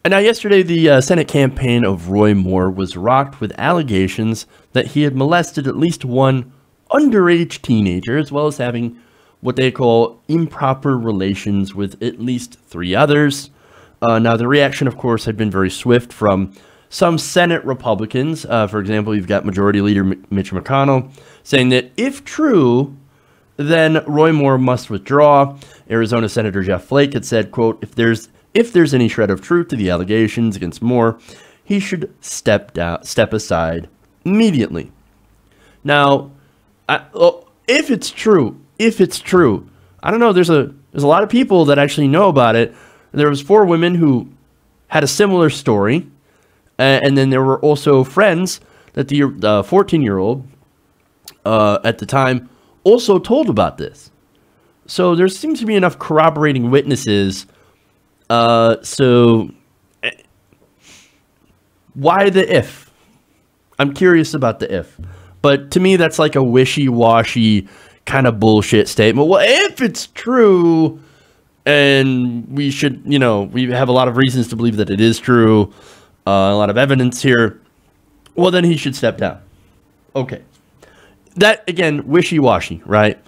And now yesterday, the Senate campaign of Roy Moore was rocked with allegations that he had molested at least one underage teenager, as well as having what they call improper relations with at least 3 others. Now, the reaction, of course, had been very swift from some Senate Republicans. For example, you've got Majority Leader Mitch McConnell saying that if true, then Roy Moore must withdraw. Arizona Senator Jeff Flake had said, quote, if there's any shred of truth to the allegations against Moore, he should step aside immediately. Now, if it's true, I don't know. There's a lot of people that actually know about it. There was 4 women who had a similar story, and then there were also friends that the 14-year-old at the time also told about this. So there seems to be enough corroborating witnesses. So why the if? I'm curious about the if. But to me, that's like a wishy-washy kind of bullshit statement. Well, if it's true, and we should, we have a lot of reasons to believe that it is true, a lot of evidence here, well, then he should step down. Okay. That, again, wishy-washy, right?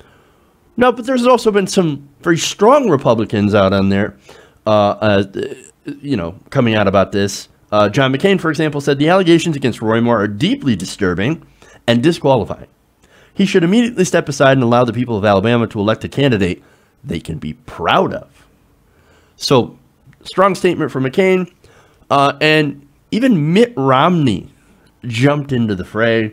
No, but there's also been some very strong Republicans out on there, coming out about this. John McCain, for example, said the allegations against Roy Moore are deeply disturbing and disqualifying. He should immediately step aside and allow the people of Alabama to elect a candidate they can be proud of. So, strong statement from McCain. And even Mitt Romney jumped into the fray.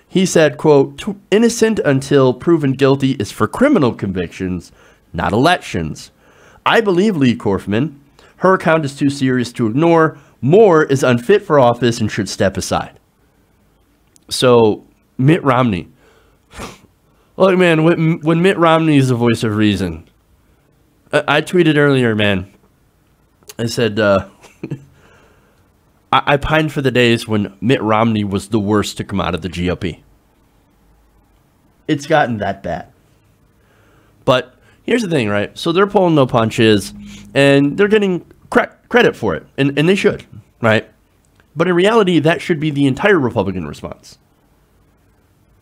He said, quote, innocent until proven guilty is for criminal convictions, not elections. I believe Lee Corfman. Her account is too serious to ignore. Moore is unfit for office and should step aside. So, Mitt Romney. Look, man, when Mitt Romney is the voice of reason, I tweeted earlier, man. I said, I pined for the days when Mitt Romney was the worst to come out of the GOP. It's gotten that bad. But here's the thing, right? So they're pulling no punches, and they're getting credit for it, and they should, right? But in reality, that should be the entire Republican response.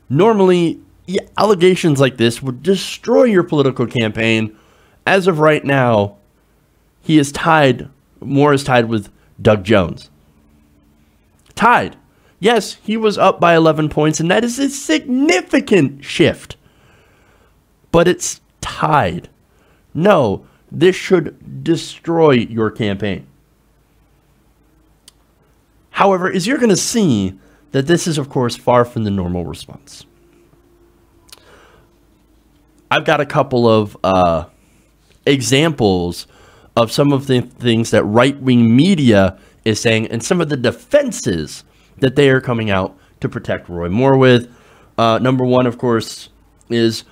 Normally, allegations like this would destroy your political campaign. As of right now, Moore is tied with Doug Jones. Tied. Yes, he was up by 11 points, and that is a significant shift. But it's tied. No, this should destroy your campaign. However, as you're going to see, that this is, of course, far from the normal response. I've got a couple of examples of some of the things that right-wing media is saying and some of the defenses that they are coming out to protect Roy Moore with. Number one, of course, is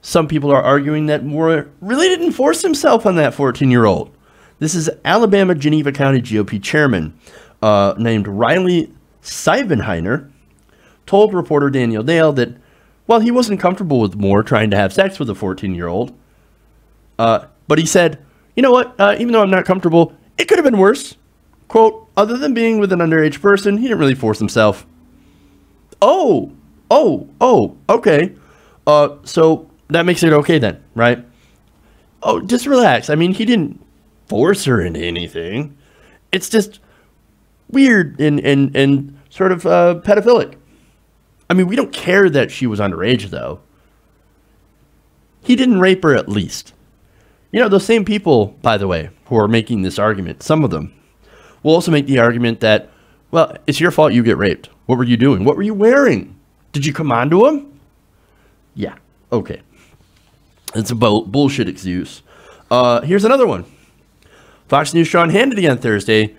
some people are arguing that Moore really didn't force himself on that 14-year-old. This is Alabama Geneva County GOP chairman named Riley Seibenheiner told reporter Daniel Dale that while he wasn't comfortable with Moore trying to have sex with a 14-year-old, but he said, you know what, even though I'm not comfortable, it could have been worse. Quote, other than being with an underage person, he didn't really force himself. Oh, okay. So that makes it okay then, right? Oh, just relax. I mean, he didn't force her into anything. It's just weird and sort of pedophilic. I mean, we don't care that she was underage, though. He didn't rape her, at least. You know, those same people, by the way, who are making this argument, some of them, will also make the argument that, well, it's your fault you get raped. What were you doing? What were you wearing? Did you come on to him? Yeah, okay. It's a bullshit excuse. Here's another one. Fox News' Sean Hannity on Thursday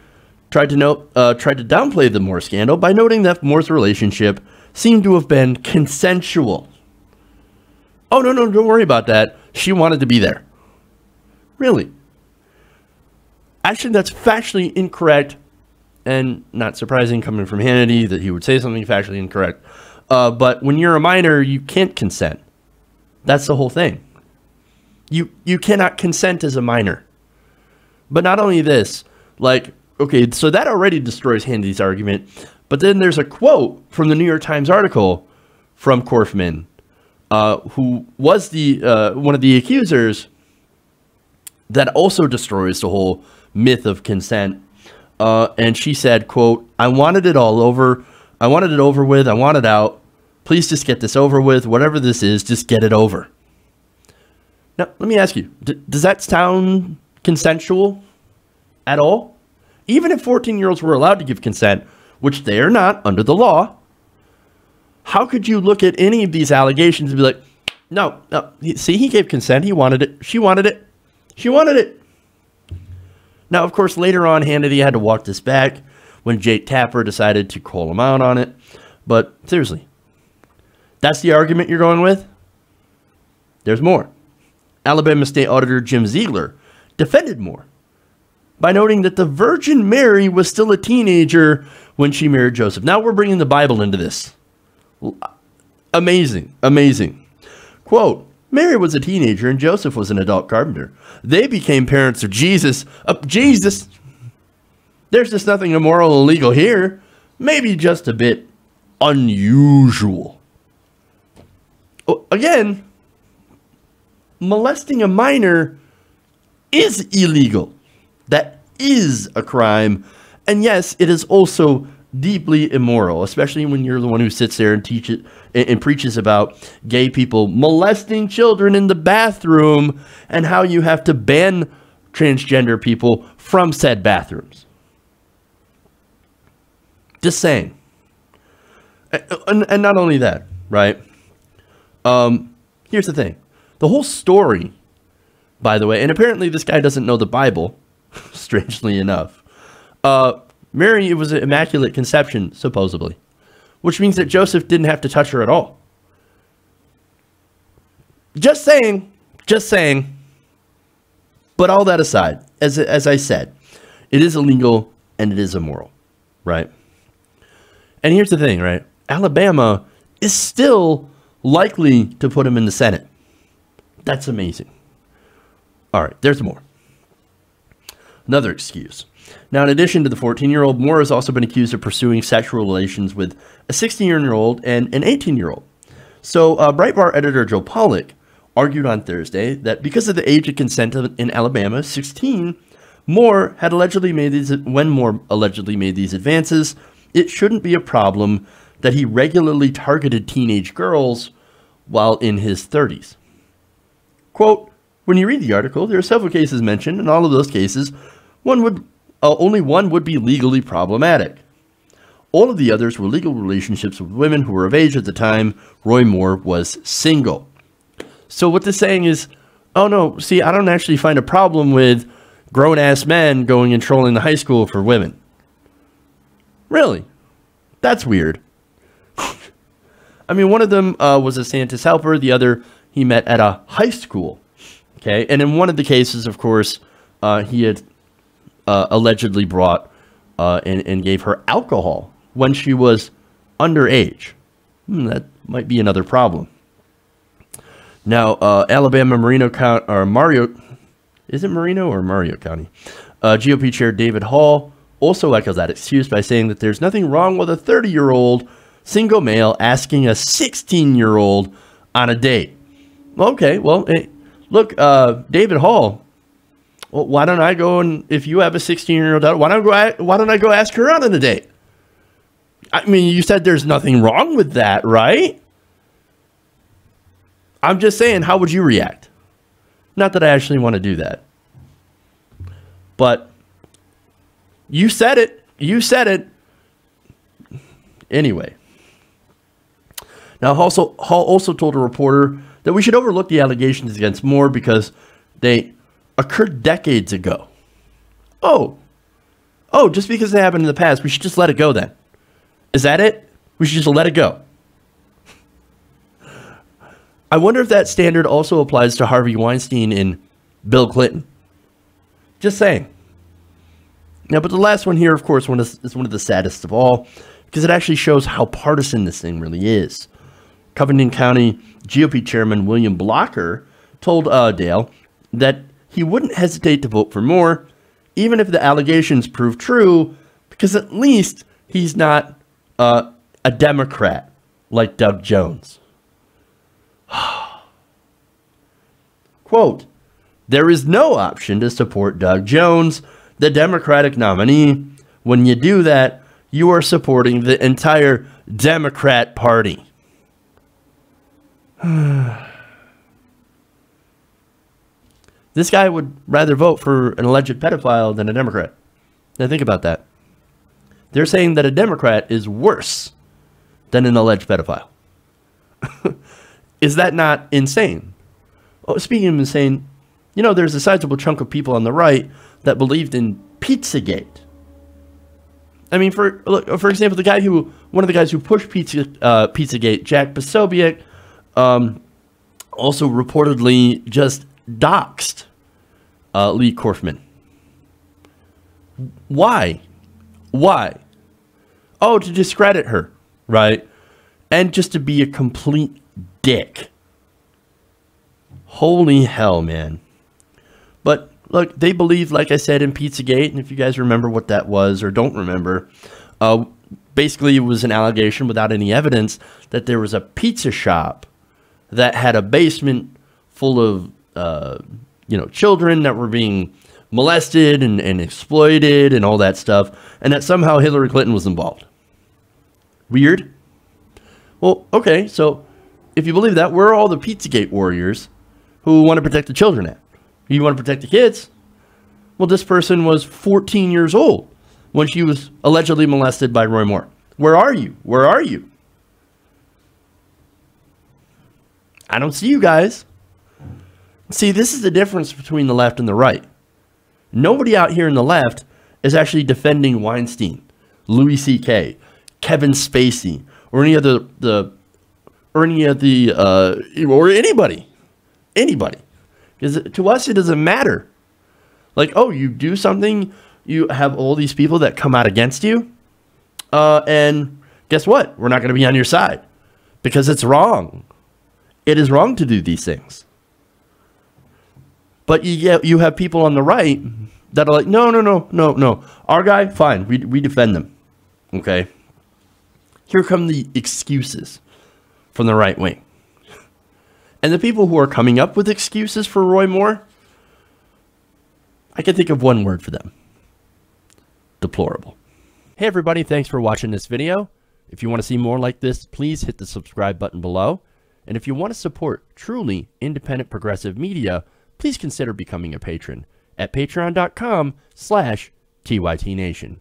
tried to downplay the Moore scandal by noting that Moore's relationship seemed to have been consensual. Oh, no, don't worry about that. She wanted to be there. Really? Actually, that's factually incorrect, and not surprising coming from Hannity that he would say something factually incorrect. But when you're a minor, you can't consent. That's the whole thing. You cannot consent as a minor. But not only this, like, Okay, so that already destroys Hannity's argument. But then there's a quote from the New York Times article from Korfman, who was the one of the accusers, that also destroys the whole myth of consent. And she said, quote, I wanted it all over. I wanted it over with. I want it out. Please just get this over with. Whatever this is, just get it over. Now, let me ask you, does that sound consensual at all? Even if 14-year-olds were allowed to give consent, which they are not under the law, how could you look at any of these allegations and be like, no, see, he gave consent. He wanted it. She wanted it. She wanted it. Now, of course, later on, Hannity had to walk this back when Jake Tapper decided to call him out on it. But seriously, that's the argument you're going with? There's more. Alabama State Auditor Jim Ziegler defended Moore by noting that the Virgin Mary was still a teenager when she married Joseph. Now we're bringing the Bible into this. Amazing, amazing. Quote, Mary was a teenager and Joseph was an adult carpenter. They became parents of Jesus. Jesus. There's just nothing immoral or illegal here. Maybe just a bit unusual. Again, molesting a minor is illegal. That is a crime. And yes, it is also deeply immoral, especially when you're the one who sits there and teaches and preaches about gay people molesting children in the bathroom and how you have to ban transgender people from said bathrooms. Just saying. And not only that, right? Here's the thing. The whole story, by the way, and apparently this guy doesn't know the Bible, strangely enough. Mary, it was an immaculate conception, supposedly, which means that Joseph didn't have to touch her at all. Just saying, just saying. But all that aside, as I said, it is illegal and it is immoral, right? And here's the thing, right? Alabama is still likely to put him in the Senate. That's amazing. All right, there's more. Another excuse. Now, in addition to the 14-year-old, Moore has also been accused of pursuing sexual relations with a 16-year-old and an 18-year-old. So, Breitbart editor Joe Pollack argued on Thursday that because of the age of consent in Alabama, 16, Moore allegedly made these advances, it shouldn't be a problem that he regularly targeted teenage girls while in his 30s. Quote, when you read the article, there are several cases mentioned. In all of those cases, only one would be legally problematic. All of the others were legal relationships with women who were of age at the time Roy Moore was single. So what this saying is, oh no, see, I don't actually find a problem with grown-ass men going and trolling the high school for women. Really? That's weird. I mean, one of them was a Santa's helper. The other he met at a high school. Okay, and in one of the cases, of course, he had allegedly brought and gave her alcohol when she was underage. That might be another problem. Now, Alabama Marino County, or Mario, is it Marino or Mario County? GOP Chair David Hall also echoes that excuse by saying that there's nothing wrong with a 30-year-old single male asking a 16-year-old on a date. Okay, well, hey, look, David Hall, well, why don't I go and, if you have a 16-year-old daughter, why don't I go ask her out on a date? I mean, you said there's nothing wrong with that, right? I'm just saying, how would you react? Not that I actually want to do that. But you said it. You said it. Anyway. Now, Hall also told a reporter that we should overlook the allegations against Moore because they occurred decades ago. Oh, just because they happened in the past, we should just let it go then. Is that it? We should just let it go. I wonder if that standard also applies to Harvey Weinstein and Bill Clinton. Just saying. Now, but the last one here, of course, is one of the saddest of all, because it actually shows how partisan this thing really is. Covington County GOP Chairman William Blocker told Dale that he wouldn't hesitate to vote for Moore even if the allegations prove true, because at least he's not a Democrat like Doug Jones. Quote, there is no option to support Doug Jones, the Democratic nominee. When you do that, you are supporting the entire Democrat Party. This guy would rather vote for an alleged pedophile than a Democrat. Now think about that. They're saying that a Democrat is worse than an alleged pedophile. Is that not insane? Oh, speaking of insane, you know, there's a sizable chunk of people on the right that believed in Pizzagate. I mean, for example, one of the guys who pushed Pizzagate, Jack Posobiec, also reportedly just doxed Lee Korfman. Why? Oh, to discredit her, right? And just to be a complete dick. Holy hell, man. But look, they believe, like I said, in Pizzagate, and if you guys remember what that was or don't remember, basically it was an allegation without any evidence that there was a pizza shop that had a basement full of, children that were being molested and exploited and all that stuff, and that somehow Hillary Clinton was involved. Weird. Well, okay, so if you believe that, where are all the Pizzagate warriors who want to protect the children at? You want to protect the kids? Well, this person was 14 years old when she was allegedly molested by Roy Moore. Where are you? Where are you? I don't see you guys. See, this is the difference between the left and the right. Nobody out here in the left is actually defending Weinstein, Louis C.K., Kevin Spacey, or any of or anybody. Because to us, it doesn't matter. Like, oh, you do something, you have all these people that come out against you, and guess what? We're not going to be on your side because it's wrong. It is wrong to do these things. But you have people on the right that are like, no. Our guy, fine, we defend them. Okay? Here come the excuses from the right wing. And the people who are coming up with excuses for Roy Moore, I can think of one word for them. Deplorable. Hey everybody, thanks for watching this video. If you want to see more like this, please hit the subscribe button below. And if you want to support truly independent progressive media, please consider becoming a patron at patreon.com/TYTNation.